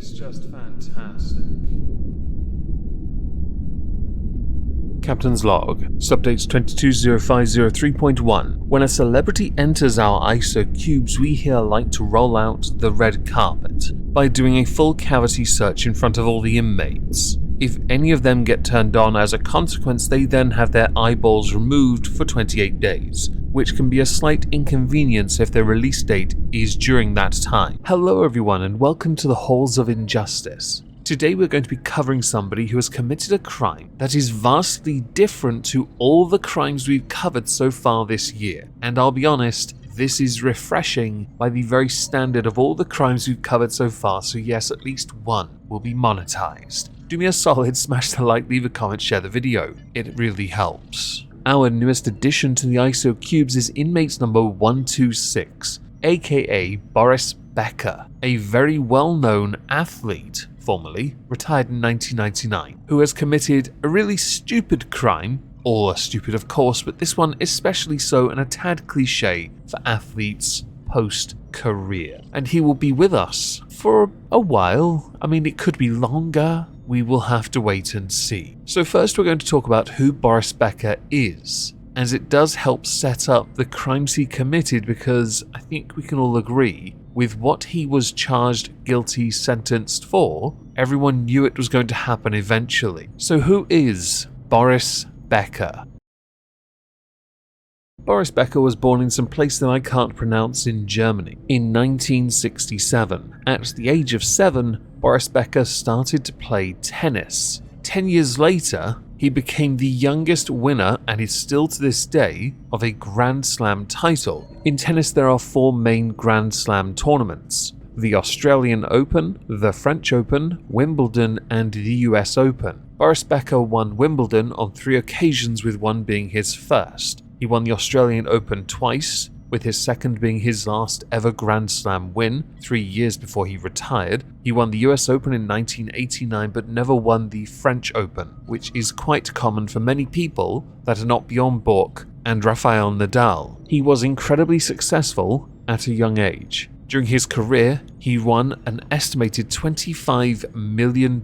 is just fantastic. Captain's Log, Subdates 220503.1. When a celebrity enters our ISO cubes, we here like to roll out the red carpet by doing a full cavity search in front of all the inmates. If any of them get turned on as a consequence, they then have their eyeballs removed for 28 days, which can be a slight inconvenience if their release date is during that time. Hello everyone and welcome to the Halls of Injustice. Today we're going to be covering somebody who has committed a crime that is vastly different to all the crimes we've covered so far this year. And I'll be honest, this is refreshing by the very standard of all the crimes we've covered so far, so yes, at least one will be monetized. Do me a solid, smash the like, leave a comment, share the video. It really helps. Our newest addition to the ISO cubes is inmate number 126, aka Boris Becker, a very well-known athlete, formerly retired in 1999, who has committed a really stupid crime, all are stupid of course, but this one especially so and a tad cliche for athletes post-career. And he will be with us for a while. I mean, it could be longer. We will have to wait and see. So first we're going to talk about who Boris Becker is, as it does help set up the crimes he committed, because I think we can all agree with what he was charged, guilty, sentenced for, everyone knew it was going to happen eventually. So who is Boris Becker? Boris Becker was born in some place that I can't pronounce in Germany in 1967. At the age of 7, Boris Becker started to play tennis. 10 years later, he became the youngest winner, and is still to this day, of a Grand Slam title. In tennis there are 4 main Grand Slam tournaments: the Australian Open, the French Open, Wimbledon and the US Open. Boris Becker won Wimbledon on 3 occasions, with one being his first. He won the Australian Open twice, with his second being his last ever Grand Slam win 3 years before he retired. He won the US Open in 1989 but never won the French Open, which is quite common for many people that are not Bjorn Borg and Rafael Nadal. He was incredibly successful at a young age. During his career, he won an estimated $25 million,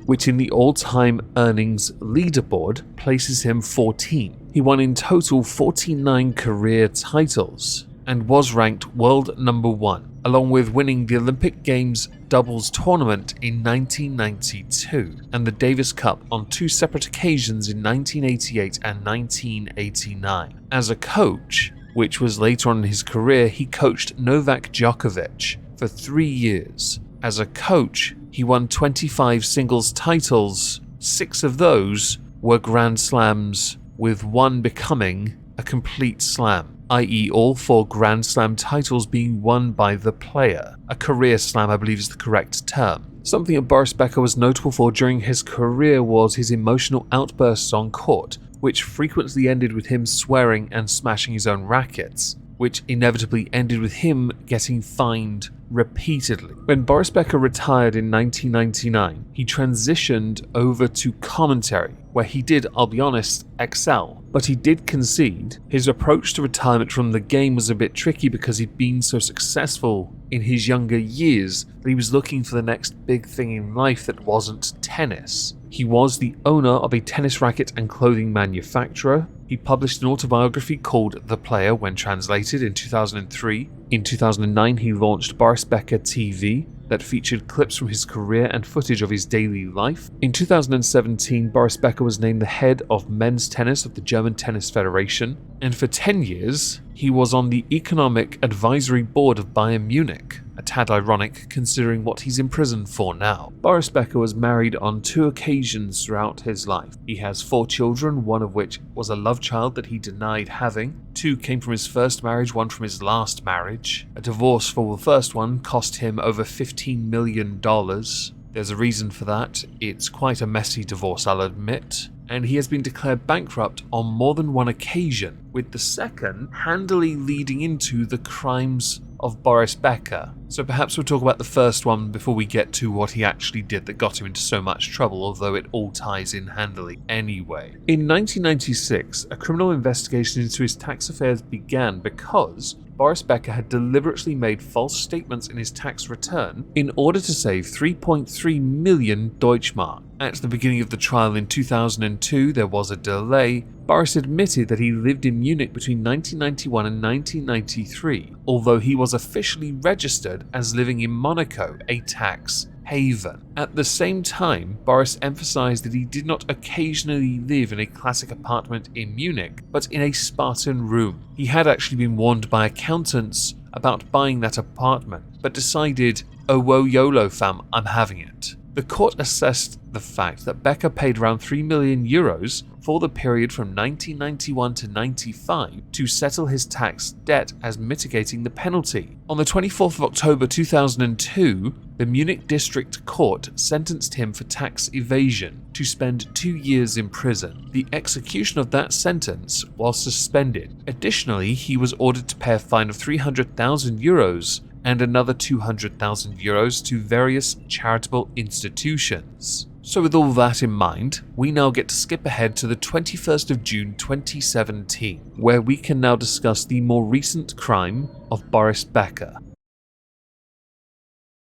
which in the all-time earnings leaderboard places him 14. He won in total 49 career titles and was ranked world number 1, along with winning the Olympic Games doubles tournament in 1992 and the Davis Cup on 2 separate occasions in 1988 and 1989. As a coach, which was later on in his career, he coached Novak Djokovic for 3 years. As a coach, he won 25 singles titles. 6 of those were Grand Slams, with 1 becoming a complete slam, i.e. all 4 Grand Slam titles being won by the player. A career slam, I believe, is the correct term. Something that Boris Becker was notable for during his career was his emotional outbursts on court, which frequently ended with him swearing and smashing his own rackets, which inevitably ended with him getting fined repeatedly. When Boris Becker retired in 1999, he transitioned over to commentary, where he did, I'll be honest, excel. But he did concede. His approach to retirement from the game was a bit tricky because he'd been so successful in his younger years that he was looking for the next big thing in life that wasn't tennis. He was the owner of a tennis racket and clothing manufacturer. He published an autobiography called The Player when translated in 2003. In 2009, he launched Boris Becker TV that featured clips from his career and footage of his daily life. In 2017, Boris Becker was named the head of men's tennis of the German Tennis Federation, and for 10 years, he was on the Economic Advisory Board of Bayern Munich, a tad ironic considering what he's in prison for now. Boris Becker was married on 2 occasions throughout his life. He has 4 children, one of which was a love child that he denied having. 2 came from his first marriage, 1 from his last marriage. A divorce for the first one cost him over $15 million. There's a reason for that. It's quite a messy divorce, I'll admit. And he has been declared bankrupt on more than 1 occasion, with the second handily leading into the crimes of Boris Becker, so perhaps we'll talk about the first one before we get to what he actually did that got him into so much trouble, although it all ties in handily anyway. In 1996, a criminal investigation into his tax affairs began because Boris Becker had deliberately made false statements in his tax return in order to save 3.3 million Deutschmark. At the beginning of the trial in 2002, there was a delay. Boris admitted that he lived in Munich between 1991 and 1993, although he was officially registered as living in Monaco, a tax haven. At the same time, Boris emphasized that he did not occasionally live in a classic apartment in Munich, but in a Spartan room. He had actually been warned by accountants about buying that apartment, but decided, oh whoa YOLO fam, I'm having it. The court assessed the fact that Becker paid around 3 million euros for the period from 1991 to 95 to settle his tax debt as mitigating the penalty. On the 24th of October 2002, the Munich District Court sentenced him for tax evasion to spend 2 years in prison. The execution of that sentence was suspended. Additionally, he was ordered to pay a fine of 300,000 euros and another 200,000 euros to various charitable institutions. So with all that in mind, we now get to skip ahead to the 21st of June 2017, where we can now discuss the more recent crime of Boris Becker.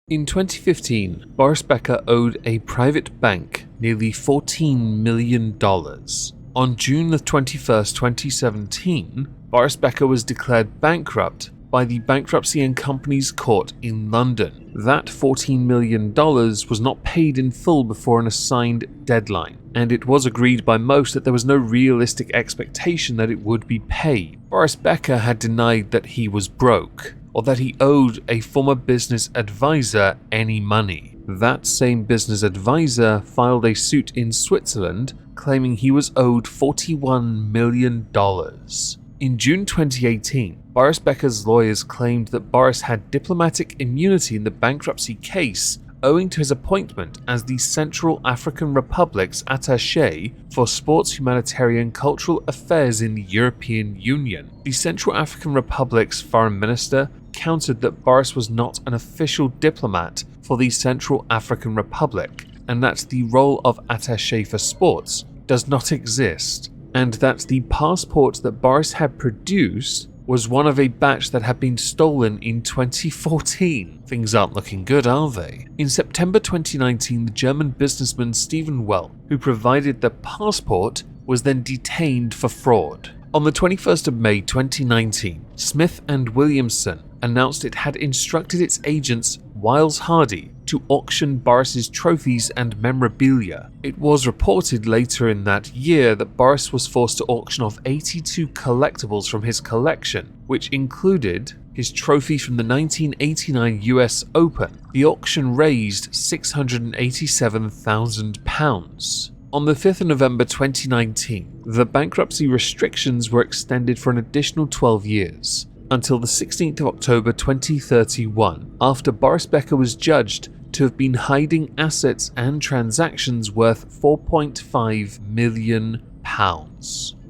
In 2015, Boris Becker owed a private bank nearly $14 million. On June 21, 2017, Boris Becker was declared bankrupt by the Bankruptcy and Companies Court in London. That $14 million was not paid in full before an assigned deadline, and it was agreed by most that there was no realistic expectation that it would be paid. Boris Becker had denied that he was broke, or that he owed a former business advisor any money. That same business advisor filed a suit in Switzerland claiming he was owed $41 million. In June 2018, Boris Becker's lawyers claimed that Boris had diplomatic immunity in the bankruptcy case owing to his appointment as the Central African Republic's attaché for sports, humanitarian, cultural affairs in the European Union. The Central African Republic's foreign minister countered that Boris was not an official diplomat for the Central African Republic, and that the role of attaché for sports does not exist, and that the passport that Boris had produced was one of a batch that had been stolen in 2014. Things aren't looking good, are they? In September 2019, the German businessman Stephen Well, who provided the passport, was then detained for fraud. On the 21st of May 2019, Smith & Williamson announced it had instructed its agents Wiles Hardy to auction Boris's trophies and memorabilia. It was reported later in that year that Boris was forced to auction off 82 collectibles from his collection, which included his trophy from the 1989 US Open. The auction raised £687,000. On the 5th of November 2019, the bankruptcy restrictions were extended for an additional 12 years, until the 16th of October 2031, after Boris Becker was judged to have been hiding assets and transactions worth £4.5 million.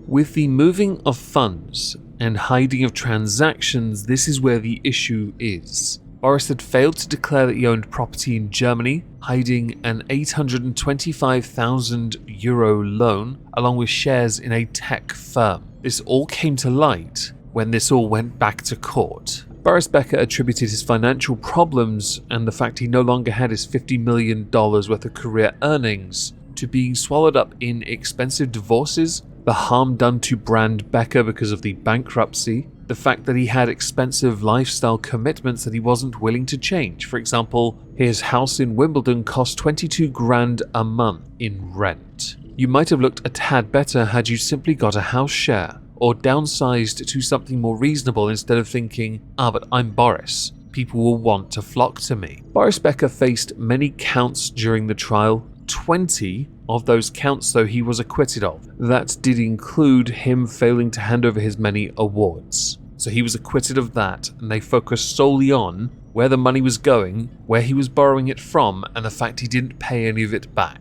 With the moving of funds and hiding of transactions, this is where the issue is. Boris had failed to declare that he owned property in Germany, hiding an €825,000 loan along with shares in a tech firm. This all came to light when this all went back to court. Boris Becker attributed his financial problems and the fact he no longer had his $50 million worth of career earnings to being swallowed up in expensive divorces, the harm done to brand Becker because of the bankruptcy, the fact that he had expensive lifestyle commitments that he wasn't willing to change. For example, his house in Wimbledon cost $22,000 a month in rent. You might have looked a tad better had you simply got a house share, or downsized to something more reasonable instead of thinking, but I'm Boris, people will want to flock to me. Boris Becker faced many counts during the trial. 20 of those counts, though, he was acquitted of. That did include him failing to hand over his many awards. So he was acquitted of that, and they focused solely on where the money was going, where he was borrowing it from, and the fact he didn't pay any of it back.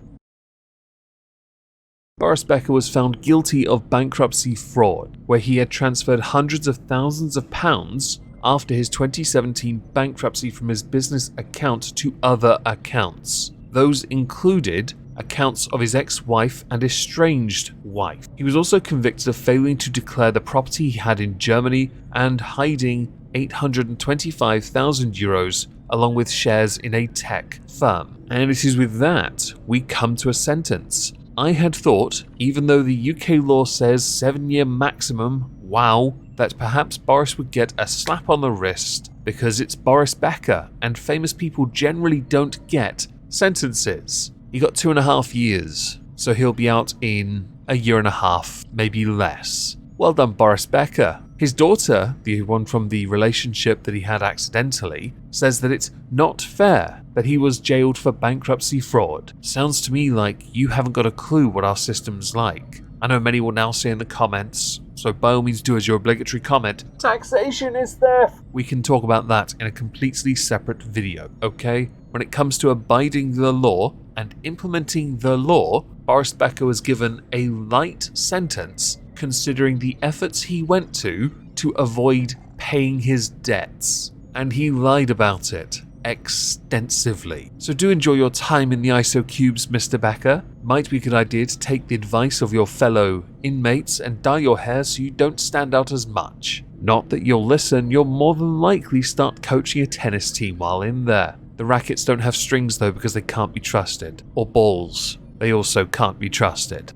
Boris Becker was found guilty of bankruptcy fraud, where he had transferred hundreds of thousands of pounds after his 2017 bankruptcy from his business account to other accounts. Those included accounts of his ex-wife and estranged wife. He was also convicted of failing to declare the property he had in Germany and hiding 825,000 euros along with shares in a tech firm. And it is with that we come to a sentence. I had thought, even though the UK law says 7-year maximum, wow, that perhaps Boris would get a slap on the wrist because it's Boris Becker and famous people generally don't get sentences. He got 2.5 years, so he'll be out in a year and a half, maybe less. Well done, Boris Becker. His daughter, the one from the relationship that he had accidentally, says that it's not fair that he was jailed for bankruptcy fraud. Sounds to me like you haven't got a clue what our system's like. I know many will now say in the comments, so by all means do as your obligatory comment, taxation is theft. We can talk about that in a completely separate video, okay? When it comes to abiding the law and implementing the law, Boris Becker was given a light sentence considering the efforts he went to avoid paying his debts. And he lied about it extensively. So do enjoy your time in the ISO cubes, Mr. Becker. Might be a good idea to take the advice of your fellow inmates and dye your hair so you don't stand out as much. Not that you'll listen, you'll more than likely start coaching a tennis team while in there. The rackets don't have strings though because they can't be trusted. Or balls. They also can't be trusted.